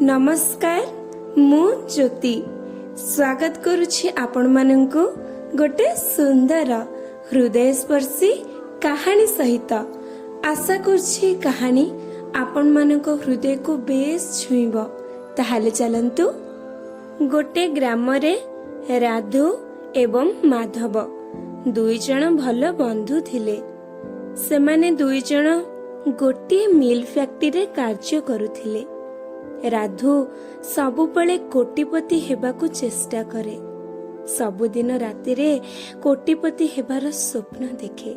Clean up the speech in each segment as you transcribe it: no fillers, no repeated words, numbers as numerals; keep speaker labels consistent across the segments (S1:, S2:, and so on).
S1: नमस्कार मु ज्योति स्वागत करुछि आपण मानंकु गोटे सुंदर हृदय स्पर्शी कहानी सहित। आशा करुछि कहानी आपण मानंको हृदय को बेस छुईबो। ताहाले चलंतु। गोटे ग्राम रे राधु एवं माधव दुई जण भल बंधु थिले। सेमाने दुई जण गोटे मिल फैक्ट्री रे कार्य करुथिले। राधु सबुबले कोटिपति हेबाकु चेष्टा करे। सबुदिन रातिरे कोटिपति हेबार स्वप्न देखे।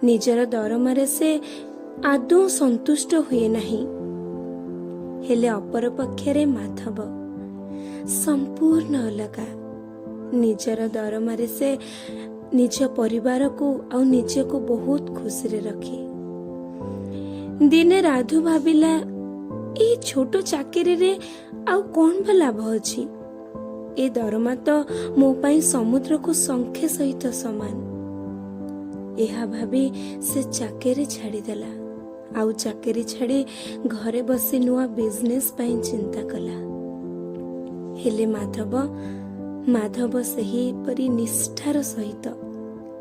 S1: निजर दरमारे से आदौ संतुष्ट हुए नहीं। हेले अपर पक्षरे माधव संपूर्ण अलगा। निजर दरमारे से निज परिवार को और निज को बहुत खुशी रे रखे। दिने राधु भाविला ए छोटो चाकरी रे आउ कौन भा लाभ अछि। ए दरमा तो मो पाई समुद्र को संख्य सहित समान। एहा भाभी से चाकरी छाड़ी देला। आउ चाकरी छाड़ी घरे बसी नुआ बिजनेस पाई चिंता कला। हेले माधव सही परी निष्ठार सहित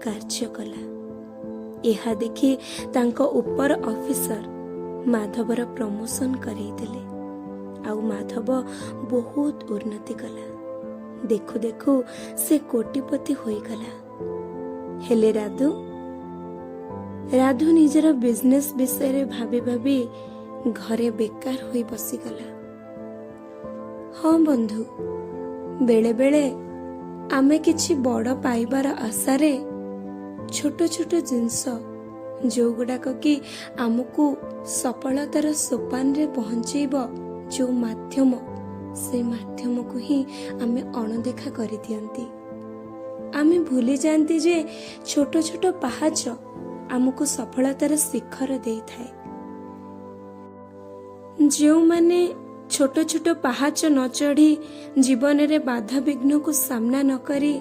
S1: कार्य कला। एहा देखि तांको ऊपर ऑफिसर माधवर प्रमोशन करई देले। आउ माधव बहुत उन्नति कला। देखु देखु से कोटिपति होई गला। हेले राधु निजर बिजनेस विषय रे भाबी भाबी घरे बेकार होई बसी गला। हाँ बंधु, बेले बेले आमे किछि बड़ पाइबार आशा रे छोट छोट जिंस जो गुड़ाक कि आमको सफलतार सोपान रे पहुंचेब जो माध्यम, से माध्यम को ही आमे अणदेखा करि दियंती। आमे भूली जानती जे छोट छोट पहाच आमको सफलतार शिखर देई थाए। जो माने छोट छोट पहाच न चढ़ी जीवन रे बाधा विघ्न को सामना न करी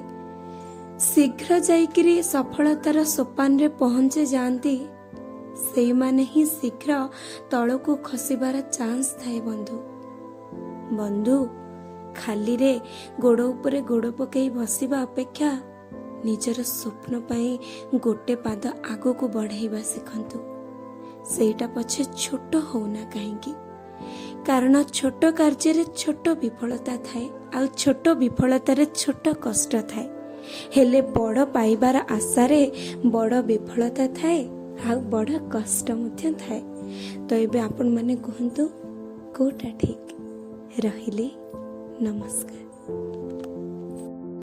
S1: शीघ्र जाइकिरी सफलतार सोपान रे पहुंचे जाती, से माने ही शीघ्र तळको खसिबार चांस थाए। बंधु खाली रे गोड़ उपरे गोड़ पकई बसिबा अपेक्षा निजर स्वप्न पाई गोटे पाद आगो को बढ़ाइबा सिखंतु। सेटा पछे छोट होना काहेकि, कारण छोट कार्य रे छोट विफलता थाए। आ छोट विफलतार छोट कष्ट थाए। हेले बड़ पाइबार आशा रे बड़ विफलता थाए आ बड़ कष्ट मध्य थाए। तो एबे आपण माने कहंतु कोटा ठीक रहिले। नमस्कार।